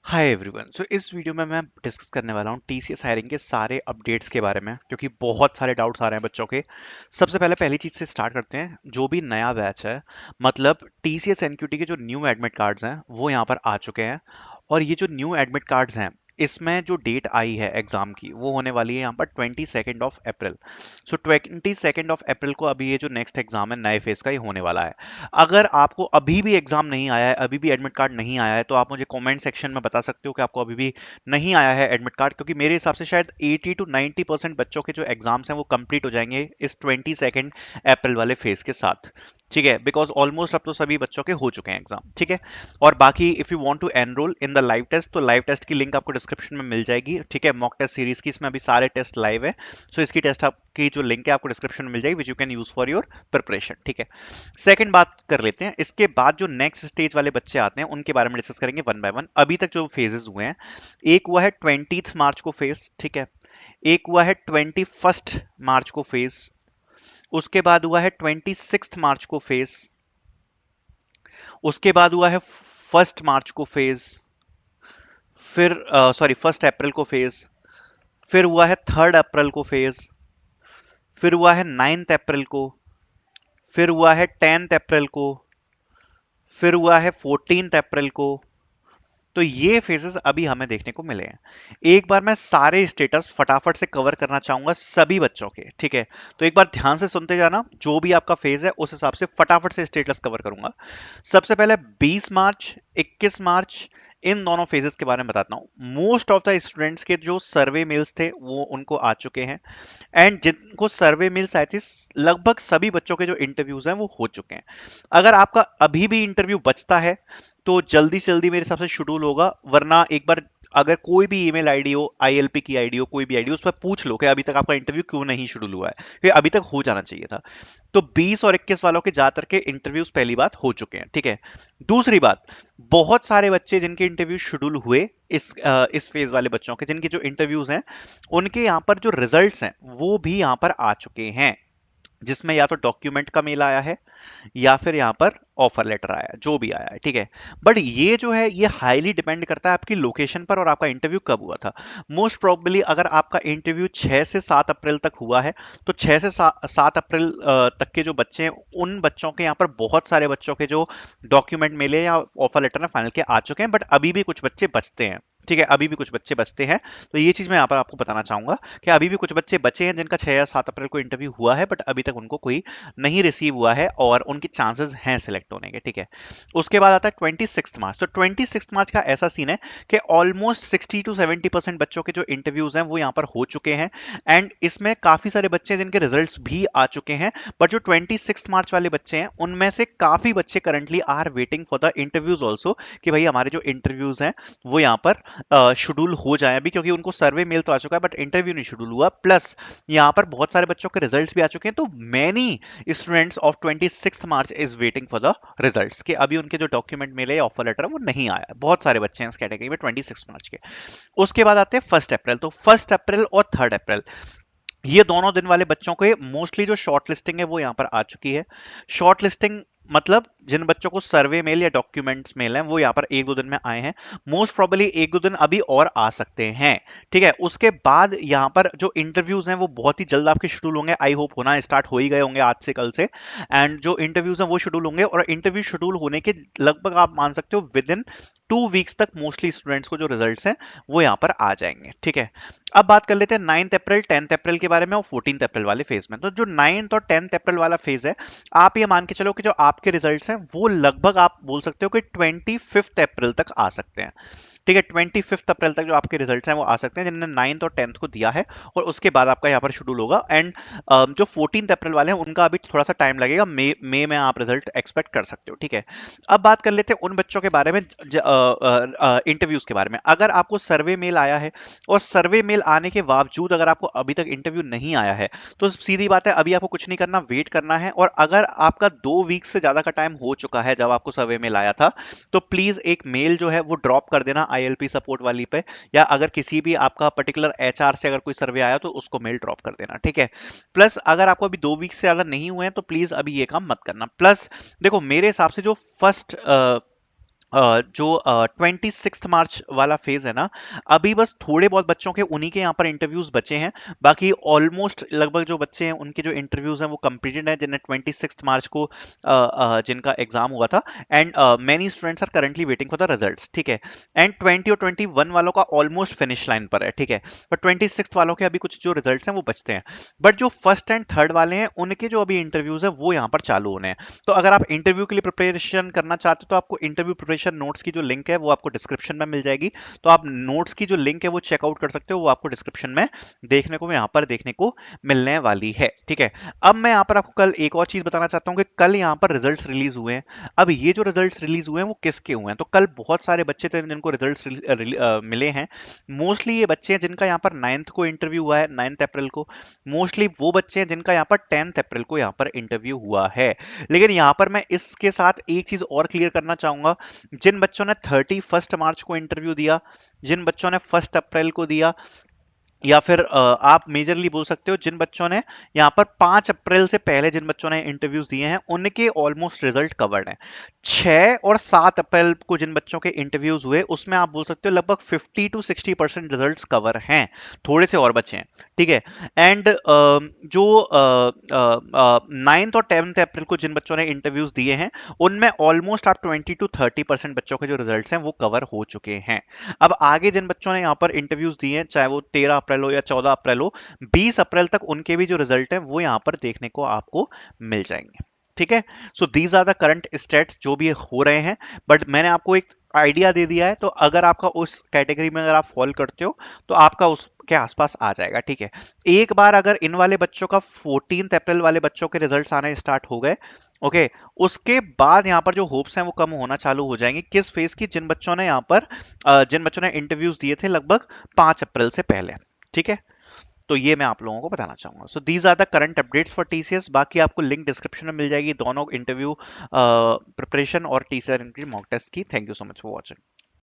Hi everyone. सो इस video में मैं डिस्कस करने वाला हूँ टीसीएस हायरिंग के सारे अपडेट्स के बारे में, क्योंकि बहुत सारे डाउट्स आ रहे हैं बच्चों के। सबसे पहले पहली चीज से स्टार्ट करते हैं। जो भी नया बैच है, मतलब टीसीएस एनक्यूटी के जो न्यू एडमिट कार्ड्स हैं वो यहाँ पर आ चुके हैं। और ये जो न्यू एडमिट कार्ड्स हैं, इसमें जो डेट आई है एग्जाम की वो होने वाली है यहाँ पर 22 अप्रैल। सो 22 अप्रैल को अभी ये जो नेक्स्ट एग्जाम है नए फेज का, ये होने वाला है। अगर आपको अभी भी एग्जाम नहीं आया है, अभी भी एडमिट कार्ड नहीं आया है, तो आप मुझे कमेंट सेक्शन में बता सकते हो कि आपको अभी भी नहीं आया है एडमिट कार्ड, क्योंकि मेरे हिसाब से शायद 80 to 90% बच्चों के जो एग्जाम्स हैं वो कंप्लीट हो जाएंगे इस 22 अप्रैल वाले फेज के साथ। ठीक है, बिकॉज ऑलमोस्ट अब तो सभी बच्चों के हो चुके हैं एग्जाम। ठीक है। और बाकी if you want to enrol in the live test, तो लाइव टेस्ट की लिंक आपको डिस्क्रिप्शन में मिल जाएगी। ठीक है, मॉक टेस्ट सीरीज की इसमें अभी सारे टेस्ट लाइव है। सो इसकी टेस्ट आपकी जो लिंक है आपको डिस्क्रिप्शन में मिल जाएगी, which you can use for your preparation. ठीक है। सेकंड बात कर लेते हैं, इसके बाद जो नेक्स्ट स्टेज वाले बच्चे आते हैं उनके बारे में डिस्कस करेंगे वन बाय वन। अभी तक जो फेजेस हुए हैं, एक हुआ है 20 मार्च को फेज। ठीक है। एक हुआ है 21 मार्च को फेज। उसके बाद हुआ है 26 मार्च को फेज। उसके बाद हुआ है 1 मार्च को फेज। फिर सॉरी 1 अप्रैल को फेज। फिर हुआ है 3 अप्रैल को फेज। फिर हुआ है 9 अप्रैल को। फिर हुआ है 10 अप्रैल को। फिर हुआ है 14 अप्रैल को। तो ये फेजेस अभी हमें देखने को मिले हैं। एक बार मैं सारे स्टेटस फटाफट से कवर करना चाहूंगा सभी बच्चों के। ठीक है। तो एक बार ध्यान से सुनते जाना, जो भी आपका फेज है उस हिसाब से फटाफट से स्टेटस कवर करूंगा। सबसे पहले 20 मार्च, 21 मार्च, इन दोनों फेजेस के बारे में बताता हूं। मोस्ट ऑफ द स्टूडेंट्स के जो सर्वे मेल्स थे वो उनको आ चुके हैं। एंड जिनको सर्वे मेल्स आए थे, लगभग सभी बच्चों के जो इंटरव्यूज हैं वो हो चुके हैं। अगर आपका अभी भी इंटरव्यू बचता है तो जल्दी से जल्दी मेरे हिसाब से शेड्यूल होगा, वरना एक बार अगर कोई भी ईमेल आईडी हो, आईएलपी की आईडी हो, कोई भी आईडी, उस पर पूछ लो कि अभी तक आपका इंटरव्यू क्यों नहीं शेड्यूल हुआ है। ये अभी तक हो जाना चाहिए था। तो 20 और 21 वालों के ज्यादातर के इंटरव्यूज पहली बात हो चुके हैं। ठीक है। दूसरी बात, बहुत सारे बच्चे जिनके इंटरव्यू शेड्यूल हुए, इस फेज वाले बच्चों के जिनके जो इंटरव्यूज हैं, उनके यहाँ पर जो रिजल्ट्स हैं वो भी यहाँ पर आ चुके हैं, जिसमें या तो डॉक्यूमेंट का मेल आया है या फिर यहाँ पर ऑफर लेटर आया, जो भी आया है। ठीक है। बट ये जो है ये हाईली डिपेंड करता है आपकी लोकेशन पर और आपका इंटरव्यू कब हुआ था। मोस्ट प्रोबेबली अगर आपका इंटरव्यू 6 से 7 अप्रैल तक हुआ है, तो 6 से 7 अप्रैल तक के जो बच्चे हैं, उन बच्चों के यहाँ पर बहुत सारे बच्चों के जो डॉक्यूमेंट मिले या ऑफर लेटर में फाइनल के आ चुके हैं। बट अभी भी कुछ बच्चे बचते हैं। ठीक है, अभी भी कुछ बच्चे बचते हैं। तो ये चीज मैं यहाँ पर आपको बताना चाहूंगा कि अभी भी कुछ बच्चे बचे हैं जिनका 6 या 7 अप्रैल को इंटरव्यू हुआ है, बट अभी तक उनको कोई नहीं रिसीव हुआ है और उनके चांसेस हैं सिलेक्ट होने के। ठीक है। उसके बाद आता है 26 मार्च। तो 26 मार्च का ऐसा सीन है कि ऑलमोस्ट 60 to 70% बच्चों के जो इंटरव्यूज हैं वो यहाँ पर हो चुके हैं। एंड इसमें काफी सारे बच्चे हैं जिनके रिजल्ट्स भी आ चुके हैं। बट जो 26 मार्च वाले बच्चे हैं उनमें से काफी बच्चे currently are waiting for the interviews also, कि भाई हमारे जो इंटरव्यूज हैं वो यहाँ पर शेड्यूल हो जाए अभी, क्योंकि उनको सर्वे मेल तो आ चुका है बट इंटरव्यू नहीं शेड्यूल हुआ। प्लस यहाँ पर बहुत सारे बच्चों के रिजल्ट्स भी आ चुके हैं। तो many students of 26 March is waiting for the results, के अभी उनके जो डॉक्यूमेंट मिले या ऑफर लेटर वो नहीं आया। बहुत सारे बच्चे हैं इस कैटेगरी में 26 मार्च के। उसके बाद आते हैं 1 अप्रैल। तो 1 अप्रैल और 3 अप्रैल, ये दोनों दिन वाले बच्चों के मोस्टली जो शॉर्ट लिस्टिंग है वो यहाँ पर आ चुकी है। शॉर्ट लिस्टिंग मतलब जिन बच्चों को सर्वे मेल या डॉक्यूमेंट्स मेल हैं वो यहाँ पर 1-2 दिन में आए हैं। मोस्ट प्रोबेबली 1-2 दिन अभी और आ सकते हैं। ठीक है। उसके बाद यहाँ पर जो इंटरव्यूज हैं वो बहुत ही जल्द आपके शेड्यूल होंगे। आई होप होना स्टार्ट हो ही गए होंगे आज से कल से। एंड जो इंटरव्यूज हैं वो शेड्यूल होंगे, और इंटरव्यू शेड्यूल होने के लगभग आप मान सकते हो विद इन 2 वीक्स तक मोस्टली स्टूडेंट्स को जो रिजल्ट्स हैं वो यहाँ पर आ जाएंगे। ठीक है। अब बात कर लेते हैं 9 अप्रैल 10 अप्रैल के बारे में और 14 अप्रैल वाले फेज में। तो जो 9 और 10 अप्रैल वाला फेज है, आप ये मान के चलो कि जो आपके रिजल्ट्स हैं वो लगभग आप बोल सकते हो कि 25 अप्रैल तक आ सकते हैं। ठीक है। 25 अप्रैल तक जो आपके रिजल्ट्स हैं वो आ सकते हैं जिन्होंने 9th और 10th को दिया है, और उसके बाद आपका यहाँ पर शेड्यूल होगा। एंड जो 14 अप्रैल वाले हैं उनका अभी थोड़ा सा टाइम लगेगा, मई में आप रिजल्ट एक्सपेक्ट कर सकते हो। ठीक है। अब बात कर लेते हैं उन बच्चों के बारे में, इंटरव्यूज के बारे में। अगर आपको सर्वे मेल आया है और सर्वे मेल आने के बावजूद अगर आपको अभी तक इंटरव्यू नहीं आया है, तो सीधी बात है अभी आपको कुछ नहीं करना, वेट करना है। और अगर आपका 2 वीक से ज्यादा का टाइम हो चुका है जब आपको सर्वे मेल आया था, तो प्लीज एक मेल जो है वो ड्रॉप कर देना आईएलपी सपोर्ट वाली पे, या अगर किसी भी आपका पर्टिकुलर एचआर से अगर कोई सर्वे आया तो उसको मेल ड्रॉप कर देना। ठीक है। प्लस अगर आपको अभी 2 वीक से ज्यादा नहीं हुए हैं तो प्लीज अभी ये काम मत करना। प्लस देखो, मेरे हिसाब से जो फर्स्ट जो 26 मार्च वाला फेज है ना, अभी बस थोड़े बहुत बच्चों के उन्हीं के यहाँ पर इंटरव्यूज बचे हैं। बाकी ऑलमोस्ट लगभग जो बच्चे हैं उनके जो इंटरव्यूज हैं वो कंप्लीटेड है, जिन्हें 26 मार्च को जिनका एग्जाम हुआ था। And many students are currently waiting for the results, ठीक है। एंड 20 और 21 वालों का ऑलमोस्ट फिनिश लाइन पर है, ठीक है। पर 26 वालों के अभी कुछ जो रिजल्ट्स हैं वो बचते हैं। बट जो फर्स्ट एंड थर्ड वाले हैं उनके जो अभी इंटरव्यूज हैं वो यहाँ पर चालू होने हैं। तो अगर आप इंटरव्यू के लिए प्रिपरेशन करना चाहते हो तो आपको इंटरव्यू प्रिपरेशन नोट्स की जो लिंक है वो आपको डिस्क्रिप्शन में मिल जाएगी। तो आप नोट्स की जो लिंक है वो चेकआउट कर सकते हो, वो आपको डिस्क्रिप्शन में देखने को यहाँ पर देखने को मिलने वाली है, ठीक है। अब मैं यहाँ पर आपको कल एक और चीज बताना चाहता हूँ कि कल यहाँ पर रिजल्ट्स रिलीज हुए हैं। अब ये जो रिजल्ट्स रिलीज हुए हैं वो किसके हुए हैं, तो कल बहुत सारे बच्चे थे जिनको रिजल्ट्स मिले हैं। मोस्टली ये बच्चे हैं जिनका यहाँ पर 9th को इंटरव्यू हुआ है, 9 अप्रैल को। मोस्टली वो बच्चे हैं जिनका यहाँ पर 10 अप्रैल को यहाँ पर इंटरव्यू हुआ है। लेकिन यहाँ पर मैं इसके साथ एक चीज और क्लियर करना चाहूंगा। जिन बच्चों ने 31 मार्च को इंटरव्यू दिया, जिन बच्चों ने 1 अप्रैल को दिया, या फिर आप मेजरली बोल सकते हो जिन बच्चों ने यहाँ पर 5 अप्रैल से पहले जिन बच्चों ने इंटरव्यूज दिए हैं उनके ऑलमोस्ट रिजल्ट कवर्ड हैं। 6 और 7 अप्रैल को जिन बच्चों के इंटरव्यूज हुए उसमें आप बोल सकते हो लगभग 50 to 60% रिजल्ट कवर हैं। थोड़े से और बचे हैं, ठीक है। एंड जो 9th और 10th अप्रैल को जिन बच्चों ने इंटरव्यूज दिए हैं उनमें ऑलमोस्ट आप 20 to 30% बच्चों के जो रिजल्ट हैं वो कवर हो चुके हैं। अब आगे जिन बच्चों ने यहाँ पर इंटरव्यूज दिए हैं, चाहे वो 13 अप्रैल हो या 14 अप्रैल हो, 20 अप्रैल तक उनके भी जो रिजल्ट है वो यहाँ पर देखने को आपको मिल जाएंगे, ठीक है। So these are the current status जो भी हो रहे हैं। बट मैंने आपको एक आइडिया दे दिया है, तो अगर आपका उस कैटेगरी में अगर आप फॉल करते हो तो आपका उसके आसपास आ जाएगा, ठीक है। एक बार अगर इन वाले बच्चों का 14 अप्रैल वाले बच्चों के रिजल्ट्स आने स्टार्ट हो गए, ओके, उसके बाद यहाँ पर जो होप्स हैं वो कम होना चालू हो जाएंगी। किस फेज की, जिन बच्चों ने यहाँ पर जिन बच्चों ने इंटरव्यूज दिए थे लगभग 5 अप्रैल से पहले, ठीक है। तो ये मैं आप लोगों को बताना चाहूंगा। So these are the current updates for TCS. बाकी आपको लिंक डिस्क्रिप्शन में मिल जाएगी दोनों इंटरव्यू प्रिपरेशन और टीसीआर की मॉक टेस्ट की। Thank you so much for watching.